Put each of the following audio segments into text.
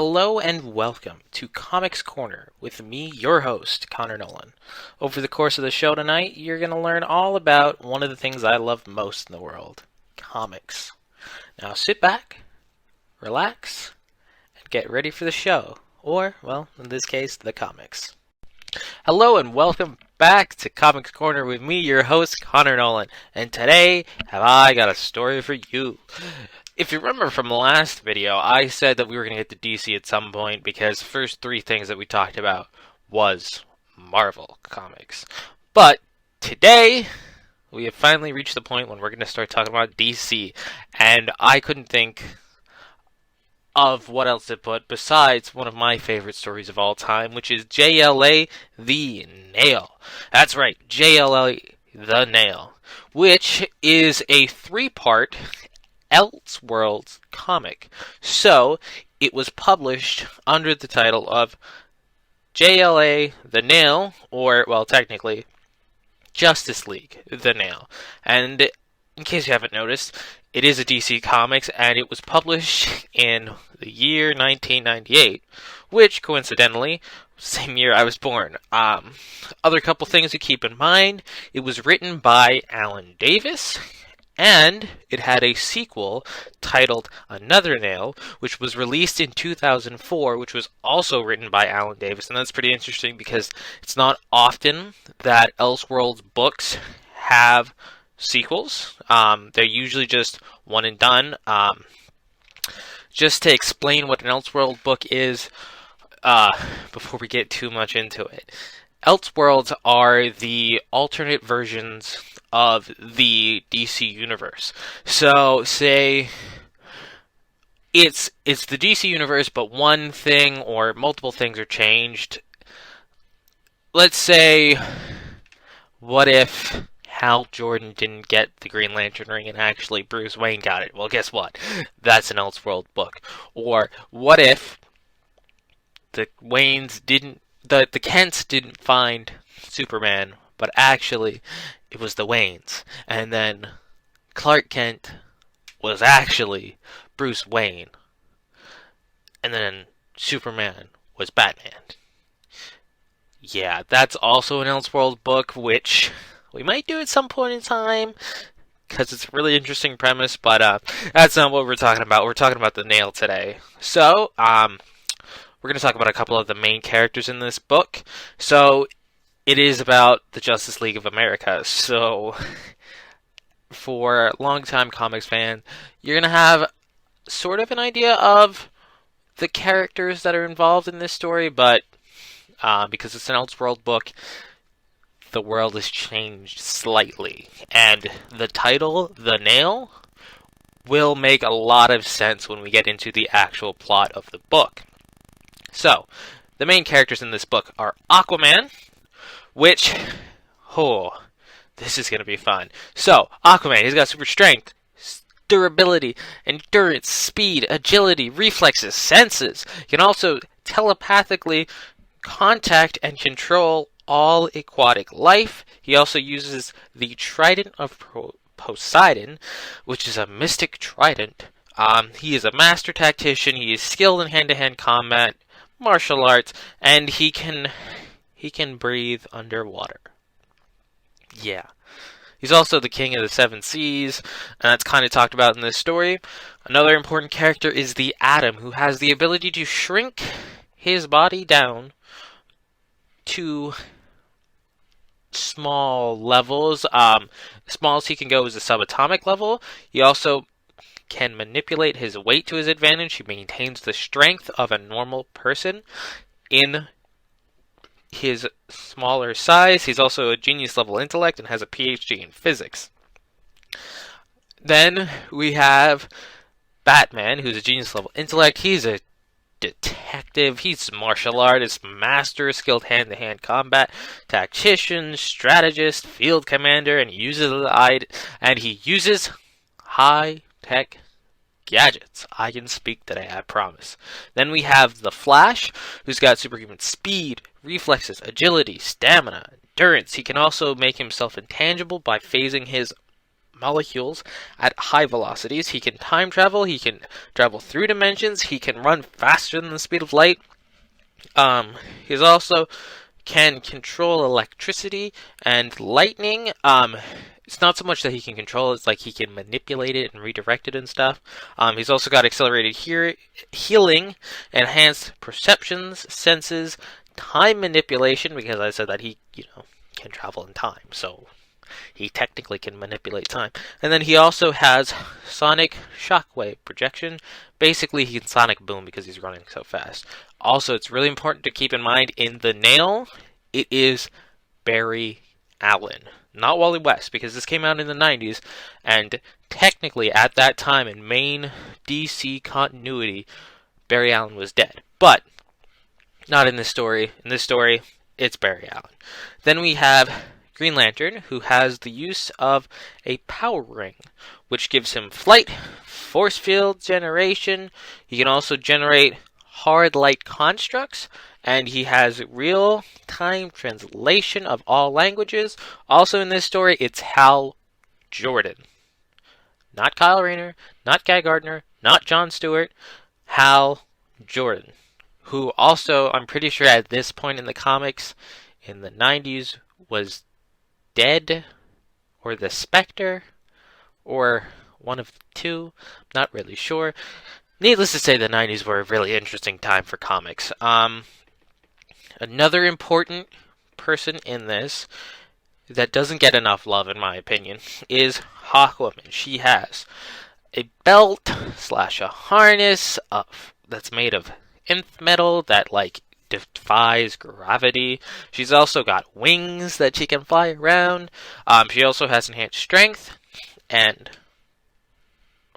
Hello and welcome to Comics Corner with me, your host, Connor Nolan. Over the course of the show tonight, you're going to learn all about one of the things I love most in the world, comics. Now sit back, relax, and get ready for the show. Or, well, in this case, the comics. Hello and welcome back to Comics Corner with me, your host, Connor Nolan. And today, have I got a story for you. If you remember from the last video, I said that we were going to get to DC at some point because the first three things that we talked about was Marvel Comics. But today, we have finally reached the point when we're going to start talking about DC. And I couldn't think of what else to put besides one of my favorite stories of all time, which is JLA The Nail. That's right, JLA The Nail, which is a three-part Elseworld comic. So, it was published under the title of JLA The Nail, or, well, technically, Justice League The Nail. And in case you haven't noticed, it is a DC Comics, and it was published in the year 1998, which, coincidentally, same year I was born. Other couple things to keep in mind, it was written by Alan Davis, and it had a sequel titled Another Nail, which was released in 2004, which was also written by Alan Davis. And that's pretty interesting because it's not often that Elseworlds books have sequels. They're usually just one and done. Just to explain what an Elseworld book is, before we get too much into it. Elseworlds are the alternate versions of the DC universe. So, say it's the DC universe, but one thing or multiple things are changed. Let's say, what if Hal Jordan didn't get the Green Lantern ring and actually Bruce Wayne got it? Well, guess what? That's an Elseworld book. Or what if the Kents didn't find Superman, but actually it was the Waynes, and then Clark Kent was actually Bruce Wayne, and then Superman was Batman. Yeah, that's also an Elseworld book, which we might do at some point in time, because it's a really interesting premise, but that's not what we're talking about. We're talking about The Nail today. So, we're going to talk about a couple of the main characters in this book. So, it is about the Justice League of America. So, for long-time comics fans, you're going to have sort of an idea of the characters that are involved in this story, but because it's an Elseworld book, the world has changed slightly. And the title, The Nail, will make a lot of sense when we get into the actual plot of the book. So, the main characters in this book are Aquaman, which, this is going to be fun. So, Aquaman, he's got super strength, durability, endurance, speed, agility, reflexes, senses. He can also telepathically contact and control all aquatic life. He also uses the Trident of Poseidon, which is a mystic trident. He is a master tactician. He is skilled in hand-to-hand combat, martial arts, and he can breathe underwater. Yeah. He's also the king of the seven seas, and that's kind of talked about in this story. Another important character is the Atom, who has the ability to shrink his body down to small levels. Smallest he can go is the subatomic level. He also can manipulate his weight to his advantage. He maintains the strength of a normal person in his smaller size. He's also a genius level intellect and has a PhD in physics. Then we have Batman, who's a genius level intellect. He's a detective. He's a martial artist, master, skilled hand-to-hand combat, tactician, strategist, field commander, and he uses high-tech gadgets. I can speak today, I promise. Then we have the Flash, who's got superhuman speed, reflexes, agility, stamina, endurance. He can also make himself intangible by phasing his molecules at high velocities. He can time travel. He can travel through dimensions. He can run faster than the speed of light. He's also can control electricity and lightning. It's not so much that he can control, it's like he can manipulate it and redirect it and stuff. He's also got accelerated healing, enhanced perceptions, senses, time manipulation, because I said that he, can travel in time, so he technically can manipulate time. And then he also has sonic shockwave projection. Basically, he can sonic boom because he's running so fast. Also, it's really important to keep in mind, in the nail, it is Barry Allen, not Wally West, because this came out in the 90s, and technically at that time in main DC continuity, Barry Allen was dead. But not in this story. In this story, it's Barry Allen. Then we have Green Lantern, who has the use of a power ring, which gives him flight, force field generation. He can also generate hard light constructs, and he has real-time translation of all languages. Also in this story, it's Hal Jordan. Not Kyle Rayner, not Guy Gardner, not Jon Stewart, Hal Jordan, who also, I'm pretty sure at this point in the comics, in the 90s, was dead, or the Spectre, or one of the two. Not really sure. Needless to say, the 90s were a really interesting time for comics. Another important person in this that doesn't get enough love, in my opinion, is Aquaman. She has a belt / a harness that's made of nth metal that, defies gravity. She's also got wings that she can fly around. She also has enhanced strength and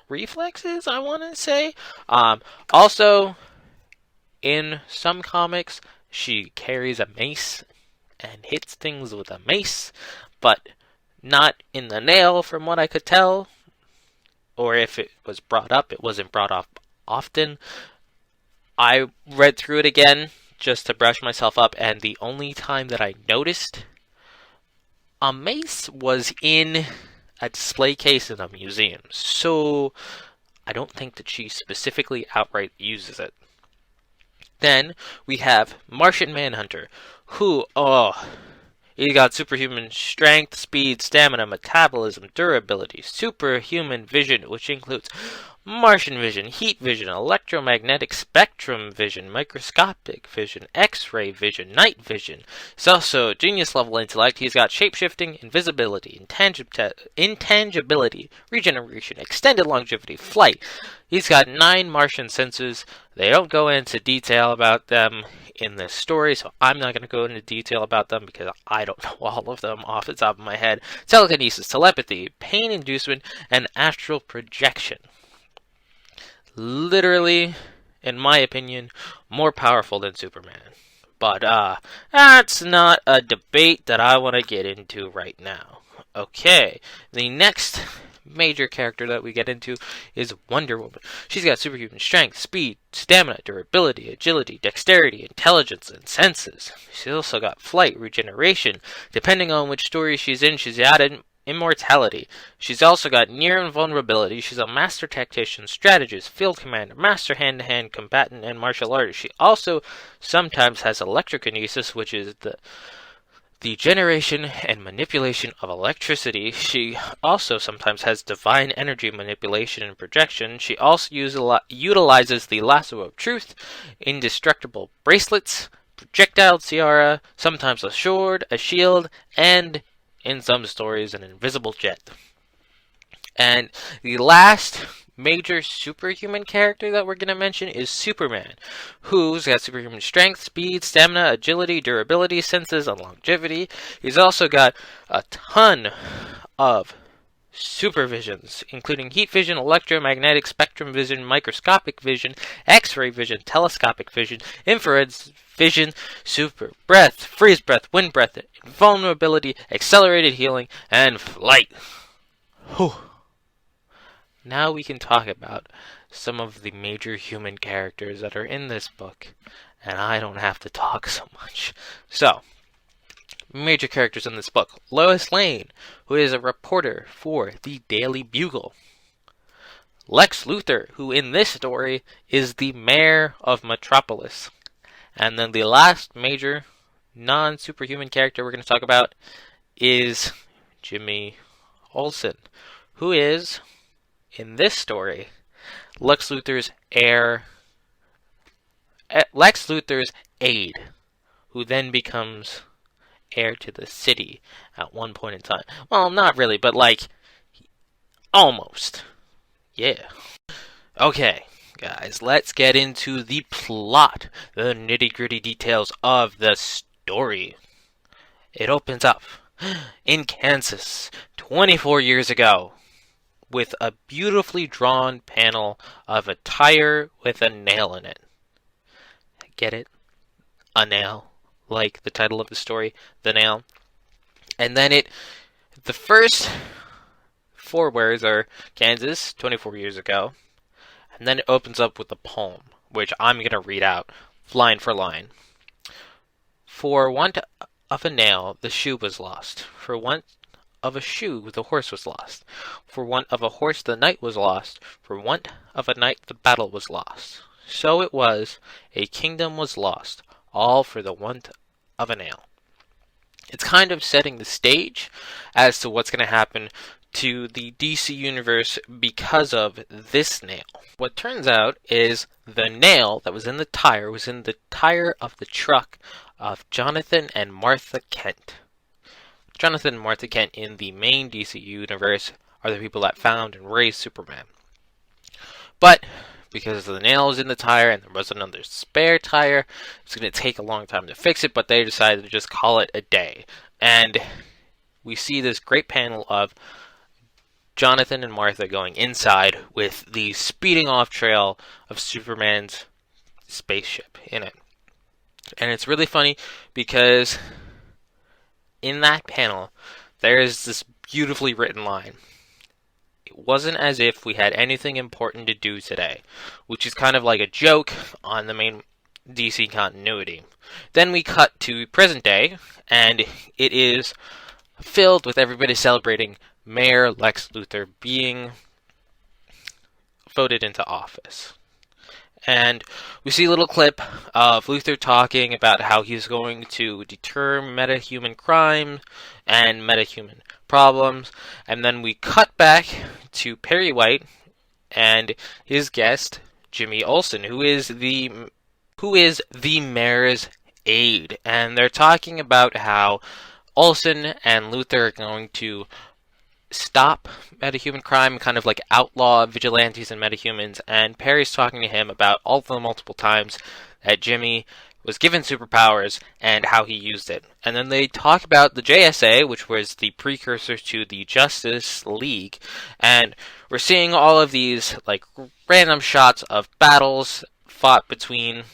reflexes, I want to say. Also, in some comics, she carries a mace and hits things with a mace, but not in the nail, from what I could tell. Or if it was brought up, it wasn't brought up often. I read through it again just to brush myself up, and the only time that I noticed a mace was in a display case in a museum. So I don't think that she specifically outright uses it. Then we have Martian Manhunter, who, he got superhuman strength, speed, stamina, metabolism, durability, superhuman vision, which includes Martian vision, heat vision, electromagnetic spectrum vision, microscopic vision, X-ray vision, night vision. He's also genius level intellect. He's got shapeshifting, invisibility, intangibility, regeneration, extended longevity, flight. He's got 9 Martian senses. They don't go into detail about them in this story, so I'm not going to go into detail about them because I don't know all of them off the top of my head. Telekinesis, telepathy, pain inducement, and astral projection. Literally, in my opinion, more powerful than Superman. But that's not a debate that I want to get into right now. Okay, the next major character that we get into is Wonder Woman. She's got superhuman strength, speed, stamina, durability, agility, dexterity, intelligence, and senses. She's also got flight, regeneration. Depending on which story she's in, she's added immortality. She's also got near invulnerability. She's a master tactician, strategist, field commander, master hand-to-hand combatant, and martial artist. She also sometimes has electrokinesis, which is the generation and manipulation of electricity. She also sometimes has divine energy manipulation and projection. She also utilizes the lasso of truth, indestructible bracelets, projectile tiara, sometimes a sword, a shield, and in some stories, an invisible jet. And the last major superhuman character that we're going to mention is Superman, who's got superhuman strength, speed, stamina, agility, durability, senses, and longevity. He's also got a ton of supervisions, including heat vision, electromagnetic spectrum vision, microscopic vision, X-ray vision, telescopic vision, infrared vision, super breath, freeze breath, wind breath, invulnerability, accelerated healing, and flight. Whew. Now we can talk about some of the major human characters that are in this book, and I don't have to talk so much. So, Major characters in this book: Lois Lane, who is a reporter for the Daily Bugle. Lex Luthor, who in this story is the mayor of Metropolis. And then the last major non-superhuman character we're going to talk about is Jimmy Olsen, who is, in this story, Lex Luthor's aide, who then becomes heir to the city at one point in time. Well, not really, but almost. Yeah. Okay, guys, let's get into the plot, the nitty-gritty details of the story. It opens up in Kansas, 24 years ago, with a beautifully drawn panel of a tire with a nail in it. Get it? A nail. Like the title of the story, The Nail. And then the first 4 words are Kansas, 24 years ago. And then it opens up with a poem, which I'm going to read out line for line. For want of a nail, the shoe was lost. For want of a shoe, the horse was lost. For want of a horse, the knight was lost. For want of a knight, the battle was lost. So it was, a kingdom was lost, all for the want of a nail. It's kind of setting the stage as to what's going to happen to the DC universe because of this nail. What turns out is the nail that was in the tire of the truck of Jonathan and Martha Kent. Jonathan and Martha Kent in the main DC universe are the people that found and raised Superman. But because the nail was in the tire and there was another spare tire, it's going to take a long time to fix it, but they decided to just call it a day. And we see this great panel of Jonathan and Martha going inside with the speeding off trail of Superman's spaceship in it. And it's really funny because in that panel, there is this beautifully written line. It wasn't as if we had anything important to do today, which is kind of like a joke on the main DC continuity. Then we cut to present day, and it is filled with everybody celebrating Mayor Lex Luthor being voted into office. And we see a little clip of Luthor talking about how he's going to deter metahuman crime and metahuman problems. And then we cut back to Perry White and his guest, Jimmy Olsen, who is the mayor's aide. And they're talking about how Olsen and Luthor are going to stop metahuman crime, kind of like outlaw vigilantes and metahumans, and Perry's talking to him about all the multiple times that Jimmy was given superpowers and how he used it. And then they talk about the JSA, which was the precursor to the Justice League, and we're seeing all of these random shots of battles fought between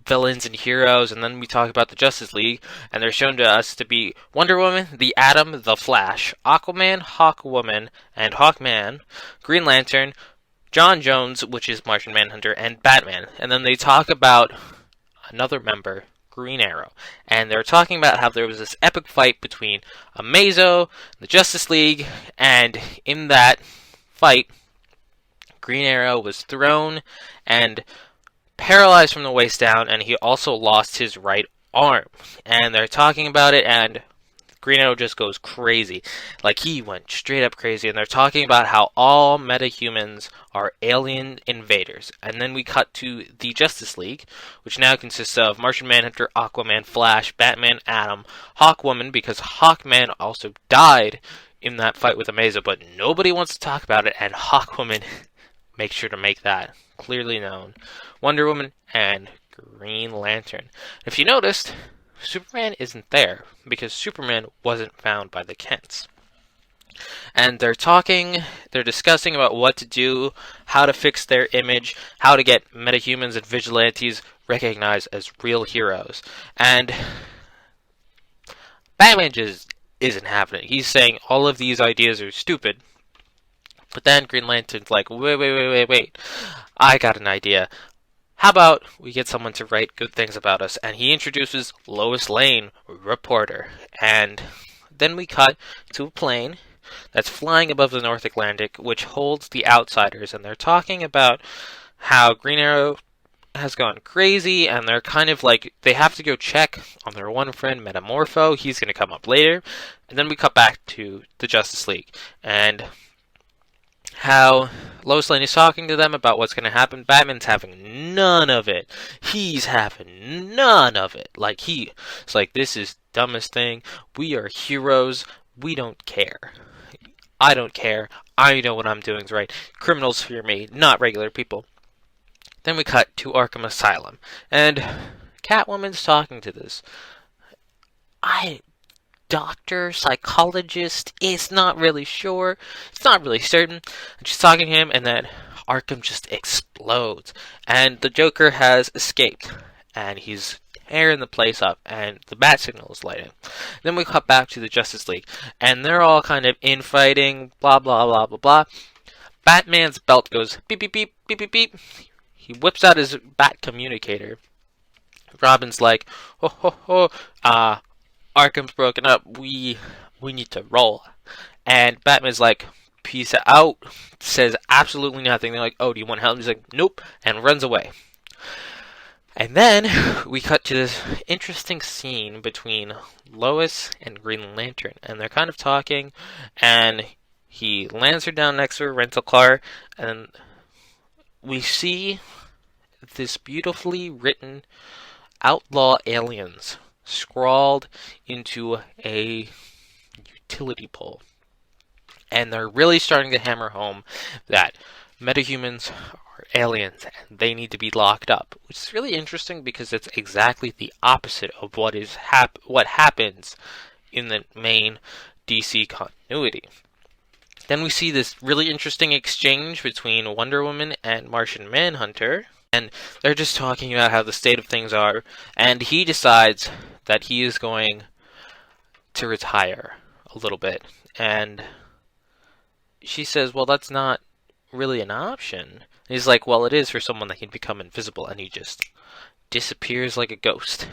villains and heroes, and then we talk about the Justice League, and they're shown to us to be Wonder Woman, the Atom, the Flash, Aquaman, Hawkwoman, and Hawkman, Green Lantern, John Jones, which is Martian Manhunter, and Batman. And then they talk about another member, Green Arrow, and they're talking about how there was this epic fight between Amazo, the Justice League, and in that fight, Green Arrow was thrown and paralyzed from the waist down, and he also lost his right arm. And they're talking about it, and Green Arrow just goes crazy. He went straight up crazy, and they're talking about how all metahumans are alien invaders. And then we cut to the Justice League, which now consists of Martian Manhunter, Aquaman, Flash, Batman, Atom, Hawkwoman, because Hawkman also died in that fight with Amazo, but nobody wants to talk about it, and Hawkwoman makes sure to make that clearly known. Wonder Woman, and Green Lantern. If you noticed, Superman isn't there because Superman wasn't found by the Kents. And they're discussing about what to do, how to fix their image, how to get metahumans and vigilantes recognized as real heroes. And Batman just isn't having it. He's saying all of these ideas are stupid. But then Green Lantern's like, wait. I got an idea. How about we get someone to write good things about us? And he introduces Lois Lane, reporter. And then we cut to a plane that's flying above the North Atlantic, which holds the Outsiders. And they're talking about how Green Arrow has gone crazy, and they're kind of like, they have to go check on their one friend, Metamorpho. He's going to come up later. And then we cut back to the Justice League, and how Lois Lane is talking to them about what's going to happen. Batman's having none of it. He's having none of it. Like, it's like, this is the dumbest thing. We are heroes. We don't care. I don't care. I know what I'm doing is right. Criminals fear me, not regular people. Then we cut to Arkham Asylum, and Catwoman's talking to this doctor, psychologist, it's not really sure, it's not really certain, and she's talking to him, and then Arkham just explodes, and the Joker has escaped, and he's tearing the place up, and the bat signal is lighting. Then we cut back to the Justice League, and they're all kind of infighting, blah blah blah blah blah. Batman's belt goes beep beep beep beep beep beep. He whips out his bat communicator. Robin's like, ho ho ho, Arkham's broken up, we need to roll. And Batman's like, peace out, says absolutely nothing. They're like, oh, do you want help? He's like, nope, and runs away. And then we cut to this interesting scene between Lois and Green Lantern, and they're kind of talking, and he lands her down next to a rental car, and we see this beautifully written outlaw aliens scrawled into a utility pole. And they're really starting to hammer home that metahumans are aliens and they need to be locked up, which is really interesting because it's exactly the opposite of what happens in the main DC continuity. Then we see this really interesting exchange between Wonder Woman and Martian Manhunter, and they're just talking about how the state of things are, and he decides that he is going to retire a little bit. And she says, well, that's not really an option. And he's like, well, it is for someone that can become invisible, and he just disappears like a ghost.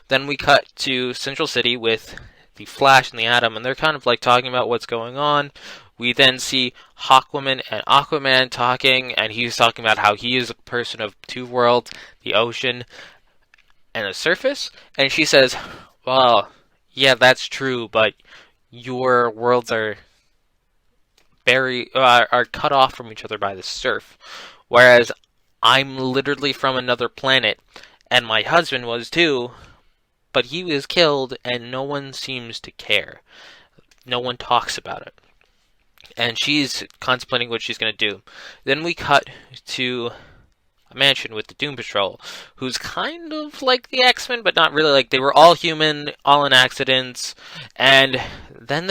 Then we cut to Central City with the Flash and the Atom, and they're kind of like talking about what's going on. We then see Aquaman and Aquaman talking, and he's talking about how he is a person of two worlds, the ocean and the surface. And she says, well, yeah, that's true, but your worlds are are cut off from each other by the surf, whereas I'm literally from another planet, and my husband was too, but he was killed, and no one seems to care. No one talks about it. And she's contemplating what she's going to do. Then we cut to a mansion with the Doom Patrol, who's kind of like the X-Men, but not really. Like, they were all human, all in accidents, and then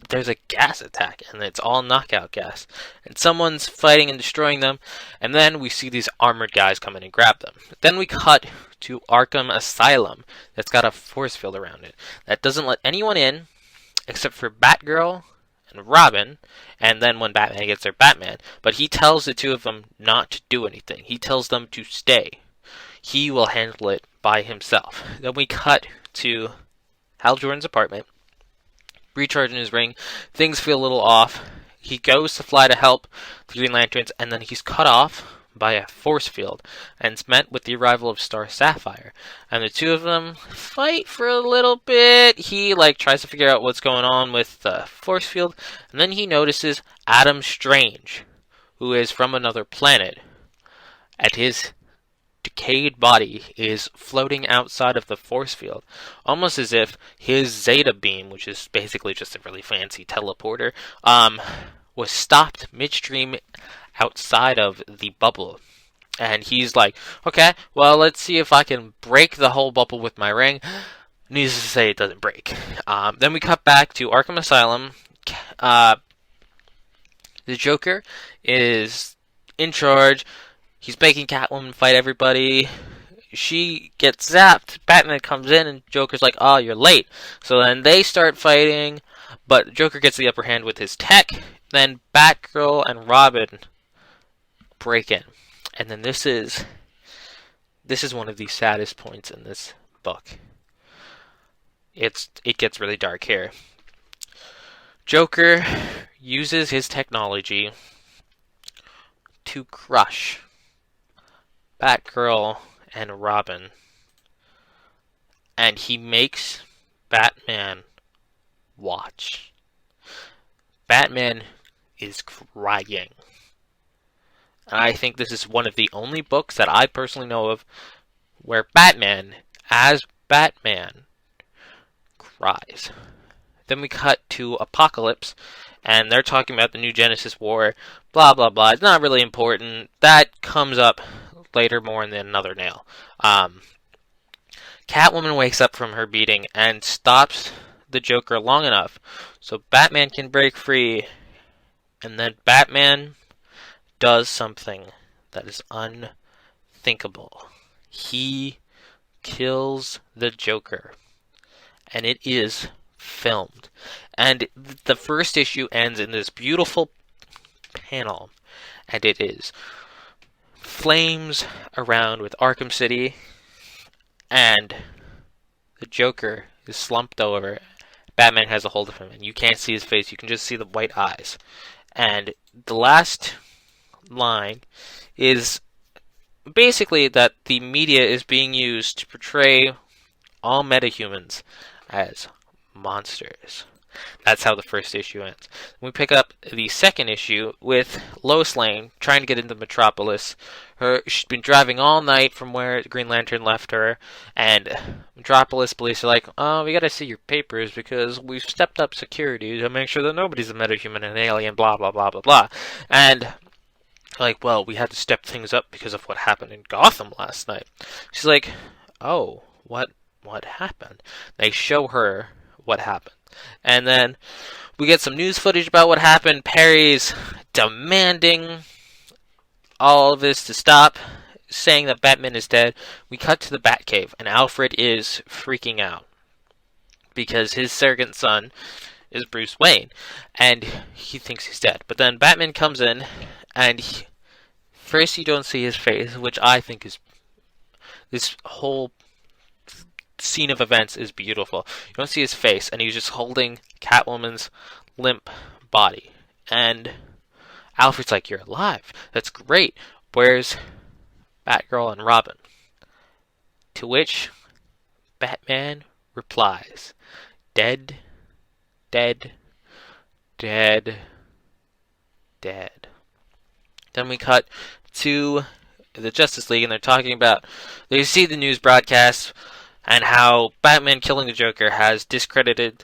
there's a gas attack, and it's all knockout gas, and someone's fighting and destroying them, and then we see these armored guys come in and grab them. Then we cut to Arkham Asylum that's got a force field around it that doesn't let anyone in except for Batgirl and Robin, and then when Batman gets there, Batman. But he tells the two of them not to do anything. He tells them to stay. He will handle it by himself. Then we cut to Hal Jordan's apartment, recharging his ring. Things feel a little off. He goes to fly to help the Green Lanterns, and then he's cut off by a force field, and it's met with the arrival of Star Sapphire. And the two of them fight for a little bit. He tries to figure out what's going on with the force field, and then he notices Adam Strange, who is from another planet, and his decayed body is floating outside of the force field, almost as if his Zeta beam, which is basically just a really fancy teleporter, was stopped midstream outside of the bubble. And he's like, okay, well, let's see if I can break the whole bubble with my ring. Needless to say, it doesn't break. Then we cut back to Arkham Asylum. The Joker is in charge. He's making Catwoman fight everybody. She gets zapped. Batman comes in, and Joker's like, oh, you're late. So then they start fighting, but Joker gets the upper hand with his tech. Then Batgirl and Robin break in. And then this is one of the saddest points in this book. It gets really dark here. Joker uses his technology to crush Batgirl and Robin, and he makes Batman watch. Batman is crying. And I think this is one of the only books that I personally know of where Batman, as Batman, cries. Then we cut to Apocalypse, and they're talking about the New Genesis War, blah blah blah. It's not really important. That comes up later more in Another Nail. Catwoman wakes up from her beating and stops the Joker long enough so Batman can break free, and then Batman does something that is unthinkable. He kills the Joker, and it is filmed. And the first issue ends in this beautiful panel, and it is flames around with Arkham City, and the Joker is slumped over. Batman has a hold of him, and you can't see his face. You can just see the white eyes. And the last line is basically that the media is being used to portray all metahumans as monsters. That's how the first issue ends. We pick up the second issue with Lois Lane trying to get into Metropolis. She's been driving all night from where Green Lantern left her, and Metropolis police are like, "Oh, we gotta see your papers because we've stepped up security to make sure that nobody's a metahuman and an alien, blah, blah, blah, blah, blah." And like, well, we had to step things up because of what happened in Gotham last night. She's like, "Oh, what happened?" They show her what happened. And then we get some news footage about what happened. Perry's demanding all of this to stop, saying that Batman is dead. We cut to the Batcave, and Alfred is freaking out because his surrogate son is Bruce Wayne, and he thinks he's dead. But then Batman comes in, and first you don't see his face, which I think is... this whole scene of events is beautiful. You don't see his face, and he's just holding Catwoman's limp body. And Alfred's like, "You're alive. That's great. Where's Batgirl and Robin?" To which Batman replies, "Dead, dead, dead, dead." Then we cut to the Justice League, and they're talking about... they see the news broadcast and how Batman killing the Joker has discredited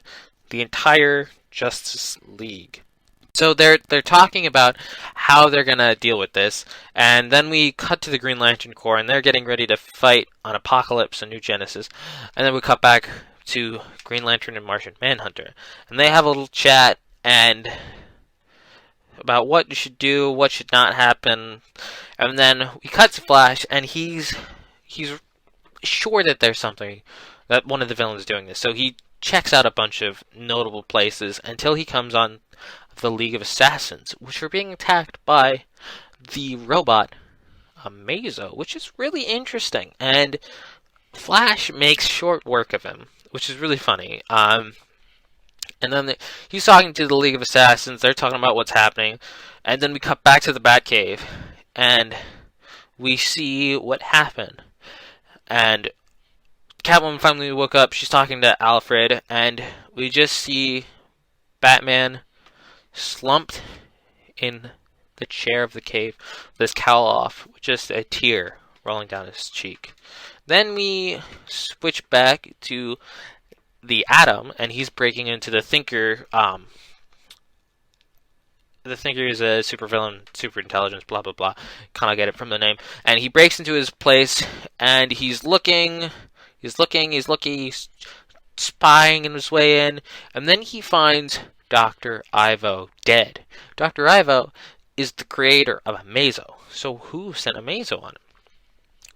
the entire Justice League. So they're talking about how they're gonna deal with this, and then we cut to the Green Lantern Corps, and they're getting ready to fight on Apocalypse and New Genesis, and then we cut back to Green Lantern and Martian Manhunter, and they have a little chat and about what you should do, what should not happen, and then we cut to Flash, and he's sure that there's something, that one of the villains is doing this. So he checks out a bunch of notable places until he comes on the League of Assassins, which are being attacked by the robot Amazo, which is really interesting. And Flash makes short work of him, which is really funny. And then he's talking to the League of Assassins. They're talking about what's happening. And then we cut back to the Batcave, and we see what happened. And Catwoman finally woke up. She's talking to Alfred, and we just see Batman slumped in the chair of the cave with his cowl off, with just a tear rolling down his cheek. Then we switch back to the Atom, and he's breaking into the Thinker. The Thinker is a supervillain, super intelligence, blah blah blah. Kind of get it from the name. And he breaks into his place, and he's looking, he's spying in his way in, and then he finds Dr. Ivo dead. Dr. Ivo is the creator of Amazo. So who sent Amazo on him?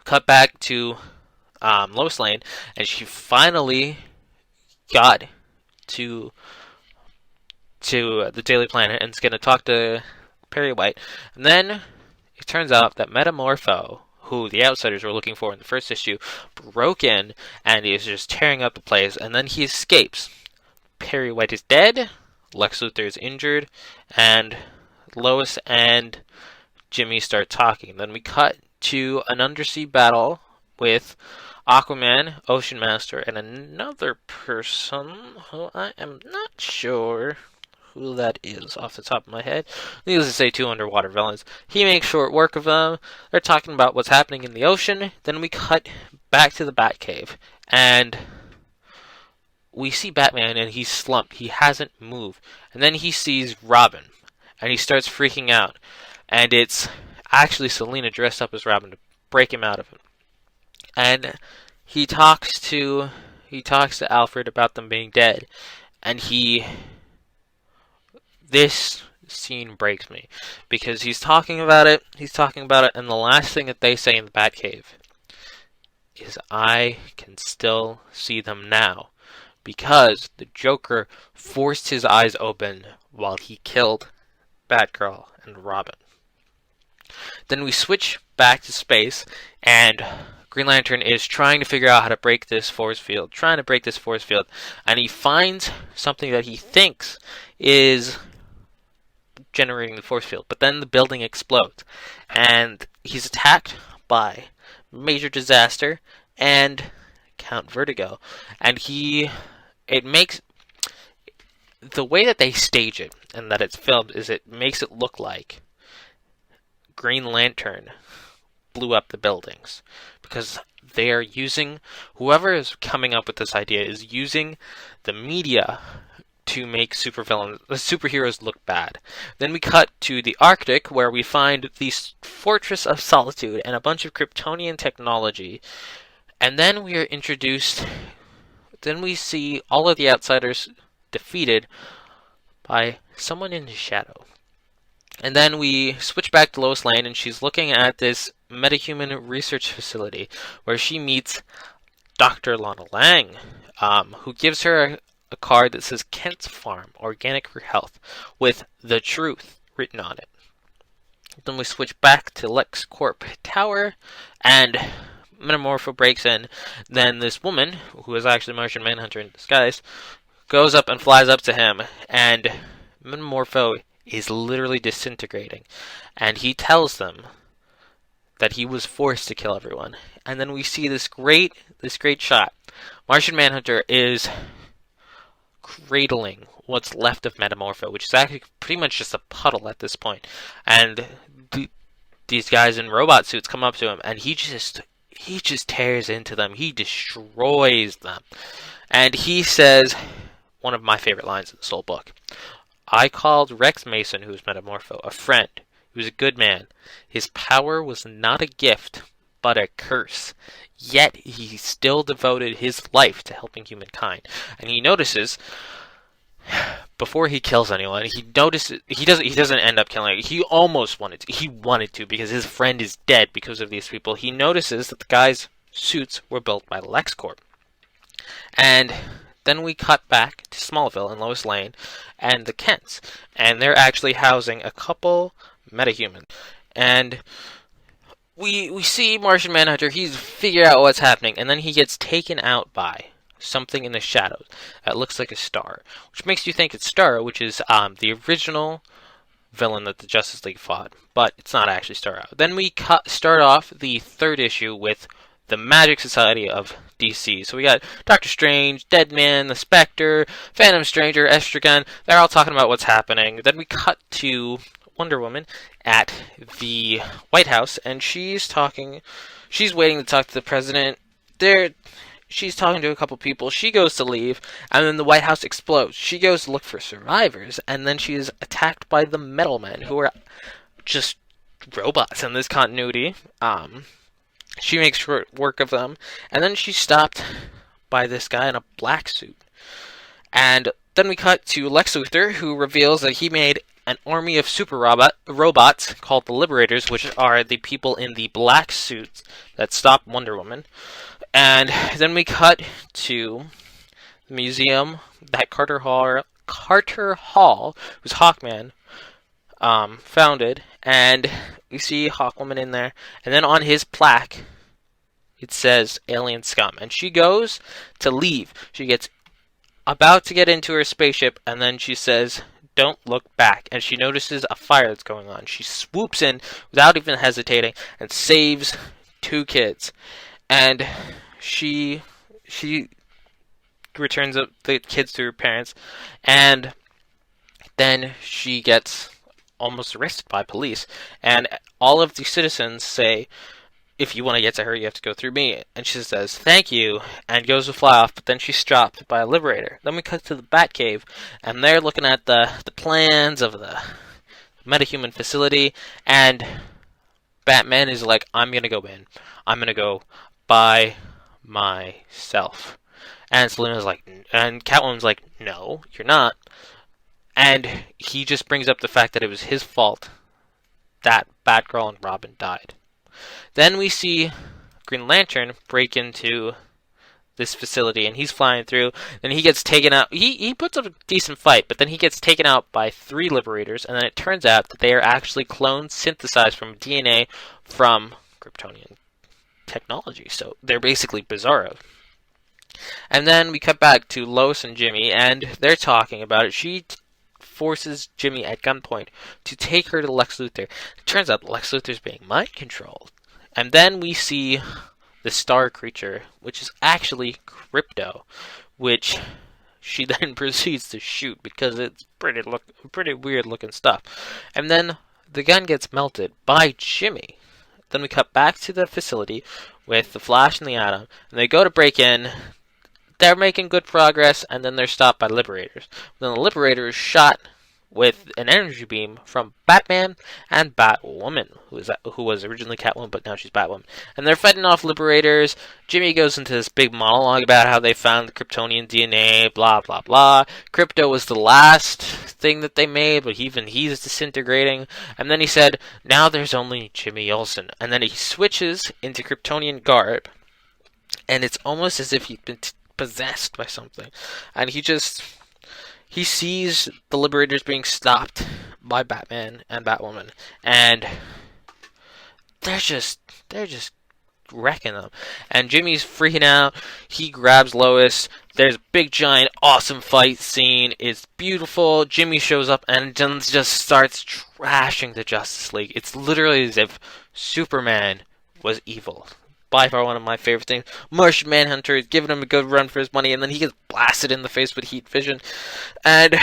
Cut back to Lois Lane, and she finally got to the Daily Planet and is going to talk to Perry White. And then it turns out that Metamorpho, who the Outsiders were looking for in the first issue, broke in and is just tearing up the place, and then he escapes. Perry White is dead, Lex Luthor is injured, and Lois and Jimmy start talking. Then we cut to an undersea battle with Aquaman, Ocean Master, and another person who I am not sure who that is off the top of my head. Needless to say, 2 underwater villains. He makes short work of them. They're talking about what's happening in the ocean. Then we cut back to the Batcave, and we see Batman, and he's slumped. He hasn't moved. And then he sees Robin, and he starts freaking out. And it's actually Selina dressed up as Robin to break him out of it. And he talks to Alfred about them being dead, and this scene breaks me because he's talking about it, and the last thing that they say in the Batcave is, "I can still see them now," because the Joker forced his eyes open while he killed Batgirl and Robin. Then we switch back to space, and Green Lantern is trying to figure out how to break this force field, and he finds something that he thinks is generating the force field, but then the building explodes, and he's attacked by Major Disaster and Count Vertigo, and it makes, the way that they stage it and that it's filmed is it makes it look like Green Lantern blew up the buildings, because they are using, whoever is coming up with this idea is using the media to make superheroes look bad. Then we cut to the Arctic, where we find the Fortress of Solitude and a bunch of Kryptonian technology. And then we are introduced, then we see all of the Outsiders defeated by someone in the shadow. And then we switch back to Lois Lane, and she's looking at this metahuman research facility where she meets Dr. Lana Lang, who gives her a card that says Kent's Farm, Organic for Health, with the truth written on it. Then we switch back to LexCorp Tower, and Metamorpho breaks in. Then this woman, who is actually Martian Manhunter in disguise, goes up and flies up to him, and Metamorpho is literally disintegrating. And he tells them that he was forced to kill everyone. And then we see this great shot. Martian Manhunter is cradling what's left of Metamorpho, which is actually pretty much just a puddle at this point. And these guys in robot suits come up to him, and he just tears into them. He destroys them. And he says one of my favorite lines in this whole book. "I called Rex Mason, who was Metamorpho, a friend. He was a good man. His power was not a gift, but a curse. Yet he still devoted his life to helping humankind." And he notices, before he kills anyone, he doesn't end up killing. He almost wanted to. He wanted to, because his friend is dead because of these people. He notices that the guys' suits were built by LexCorp. And then we cut back to Smallville and Lois Lane and the Kents, and they're actually housing a couple metahumans. And we see Martian Manhunter. He's figured out what's happening, and then he gets taken out by something in the shadows that looks like a star, which makes you think it's Starro, which is the original villain that the Justice League fought, but it's not actually Starro. Then we start off the third issue with the Magic Society of DC. So we got Doctor Strange, Deadman, the Spectre, Phantom Stranger, Estragon. They're all talking about what's happening. Then we cut to Wonder Woman at the White House, and she's waiting to talk to the president. She's talking to a couple people. She goes to leave, and then the White House explodes. She goes to look for survivors, and then she is attacked by the Metal Men, who are just robots in this continuity. She makes short work of them, and then she's stopped by this guy in a black suit. And then we cut to Lex Luthor, who reveals that he made an army of super robots called the Liberators, which are the people in the black suits that stop Wonder Woman. And then we cut to the museum that Carter Hall, who's Hawkman, founded, and we see Aquaman in there, and then on his plaque it says alien scum, and she goes to leave. She gets about to get into her spaceship, and then she says, "Don't look back," and she notices a fire that's going on. She swoops in without even hesitating and saves 2 kids, and she returns the kids to her parents, and then she gets almost arrested by police, and all of the citizens say, "If you want to get to her, you have to go through me." And she says, "Thank you," and goes to fly off, but then she's stopped by a liberator. Then we cut to the Batcave, and they're looking at the plans of the metahuman facility, and Batman is like, "I'm going to go in. I'm going to go by myself." And Selina's like, and Catwoman's like, "No, you're not." And he just brings up the fact that it was his fault that Batgirl and Robin died. Then we see Green Lantern break into this facility, and he's flying through. Then he gets taken out. He puts up a decent fight, but then he gets taken out by 3 liberators, and then it turns out that they are actually clones synthesized from DNA from Kryptonian technology. So they're basically Bizarro. And then we cut back to Lois and Jimmy, and they're talking about it. She forces Jimmy at gunpoint to take her to Lex Luthor. It turns out Lex Luthor's being mind controlled. And then we see the star creature, which is actually Crypto, which she then proceeds to shoot because it's pretty weird looking stuff. And then the gun gets melted by Jimmy. Then we cut back to the facility with the Flash and the Atom, and they go to break in. They're making good progress, and then they're stopped by Liberators. Then the Liberator is shot with an energy beam from Batman and Batwoman, who was originally Catwoman, but now she's Batwoman. And they're fighting off Liberators. Jimmy goes into this big monologue about how they found the Kryptonian DNA, blah, blah, blah. Crypto was the last thing that they made, but even he's disintegrating. And then he said, "Now there's only Jimmy Olsen." And then he switches into Kryptonian garb, and it's almost as if he'd been possessed by something, and he sees the Liberators being stopped by Batman and Batwoman, and they're just wrecking them. And Jimmy's freaking out. He grabs Lois. There's a big giant awesome fight scene. It's beautiful. Jimmy shows up and just starts trashing the Justice League. It's literally as if Superman was evil. By far one of my favorite things. Martian Manhunter is giving him a good run for his money, and then he gets blasted in the face with heat vision. And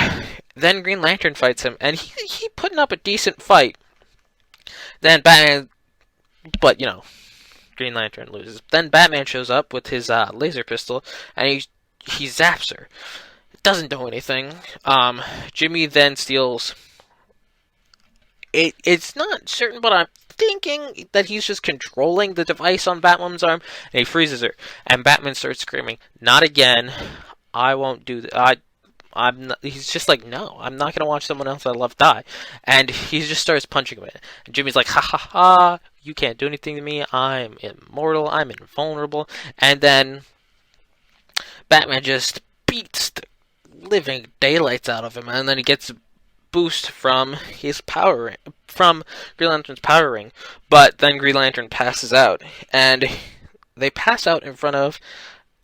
then Green Lantern fights him, and he putting up a decent fight. Then Batman, but Green Lantern loses. Then Batman shows up with his laser pistol, and he zaps her. It doesn't do anything. Jimmy then steals. It's not certain, but I'm thinking that he's just controlling the device on Batwoman's arm, and he freezes her. And Batman starts screaming, "Not again! I won't do that. I'm not." He's just like, "No, I'm not gonna watch someone else I love die." And he just starts punching him. And Jimmy's like, "Ha ha ha! You can't do anything to me. I'm immortal. I'm invulnerable." And then Batman just beats the living daylights out of him, and then he gets boost from his power ring, from Green Lantern's power ring, but then Green Lantern passes out, and they pass out in front of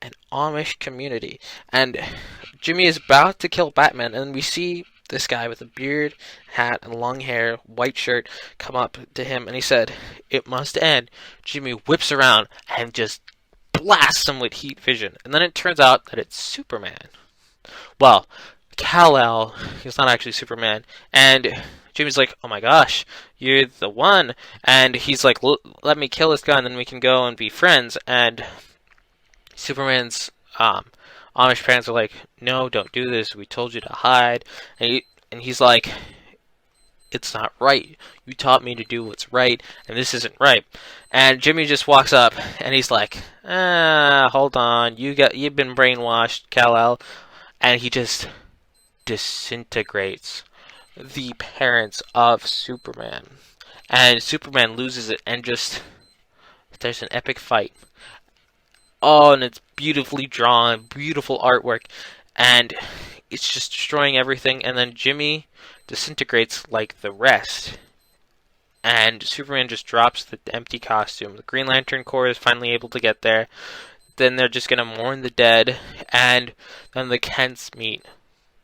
an Amish community, and Jimmy is about to kill Batman, and we see this guy with a beard, hat, and long hair, white shirt, come up to him, and he said, "It must end." Jimmy whips around and just blasts him with heat vision, and then it turns out that it's Superman. Well, Kal-El, he's not actually Superman, and Jimmy's like, "Oh my gosh, you're the one," and he's like, "Let me kill this guy, and then we can go and be friends." And Superman's Amish parents are like, "No, don't do this. We told you to hide," and he's like, "It's not right. You taught me to do what's right, and this isn't right." And Jimmy just walks up, and he's like, "Hold on, you've been brainwashed, Kal-El," and he just disintegrates the parents of Superman, and Superman loses it, and there's an epic fight. Oh, and it's beautifully drawn, beautiful artwork, and it's just destroying everything. And then Jimmy disintegrates like the rest. And Superman just drops the empty costume. The Green Lantern Corps is finally able to get there. Then they're just going to mourn the dead. And then the Kents meet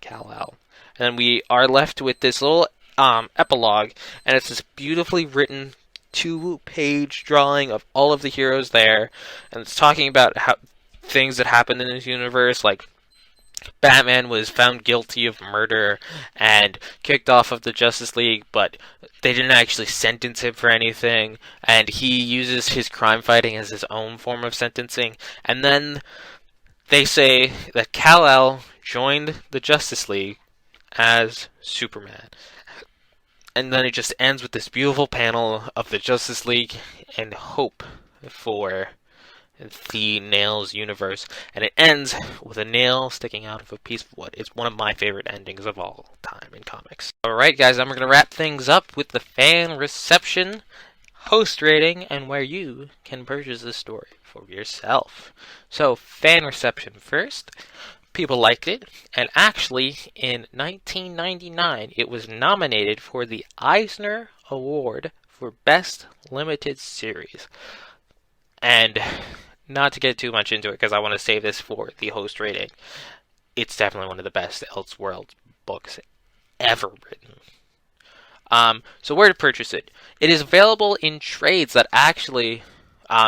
Kal-El. And then we are left with this little epilogue. And it's this beautifully written 2-page drawing of all of the heroes there. And it's talking about how things that happened in this universe, like Batman was found guilty of murder and kicked off of the Justice League, but they didn't actually sentence him for anything, and he uses his crime fighting as his own form of sentencing. And then they say that Kal-El joined the Justice League as Superman. And then it just ends with this beautiful panel of the Justice League and hope for the Nails universe, and it ends with a nail sticking out of a piece of wood. It's one of my favorite endings of all time in comics. Alright guys, I'm going to wrap things up with the fan reception, host rating, and where you can purchase this story for yourself. So, fan reception first. People liked it, and actually, in 1999, it was nominated for the Eisner Award for Best Limited Series. And not to get too much into it, because I want to save this for the host rating, it's definitely one of the best Elseworld books ever written. So where to purchase it? It is available in trades that actually,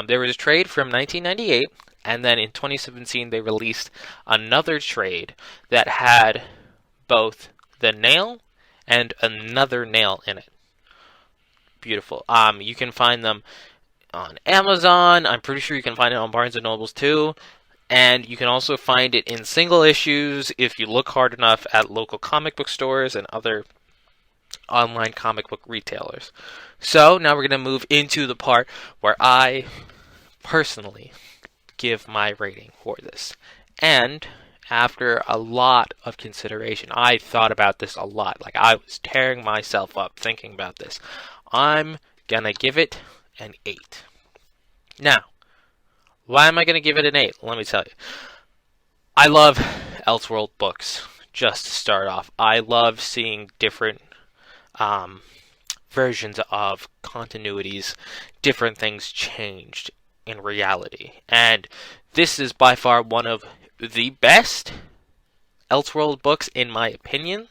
there was a trade from 1998, and then in 2017 they released another trade that had both the nail and another nail in it. Beautiful. You can find them on Amazon. I'm pretty sure you can find it on Barnes & Nobles too. And you can also find it in single issues if you look hard enough at local comic book stores and other online comic book retailers. So now we're going to move into the part where I personally give my rating for this. And after a lot of consideration, I thought about this a lot. Like, I was tearing myself up thinking about this. I'm going to give it an 8. Now, why am I going to give it an 8? Let me tell you. I love Elseworld books, just to start off. I love seeing different versions of continuities, different things changed in reality. And this is by far one of the best Elseworld books, in my opinion.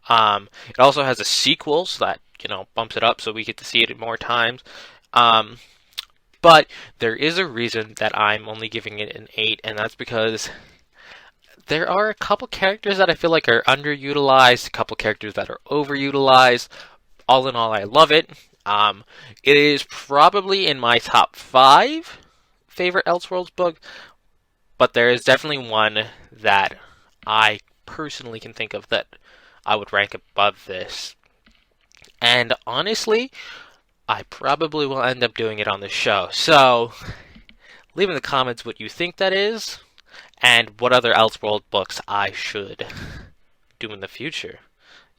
It also has a sequel, so that, bumps it up so we get to see it more times. But there is a reason that I'm only giving it an 8, and that's because there are a couple characters that I feel like are underutilized, a couple characters that are overutilized. All in all, I love it. It is probably in my top 5 favorite Elseworlds book, but there is definitely one that I personally can think of that I would rank above this. And honestly, I probably will end up doing it on the show. So, leave in the comments what you think that is, and what other Elseworld books I should do in the future.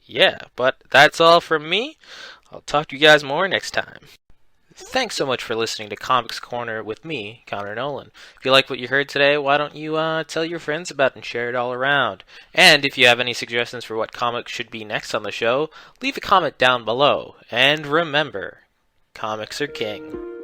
Yeah, but that's all from me. I'll talk to you guys more next time. Thanks so much for listening to Comics Corner with me, Connor Nolan. If you like what you heard today, why don't you tell your friends about it and share it all around? And if you have any suggestions for what comics should be next on the show, leave a comment down below. And remember, comics are king.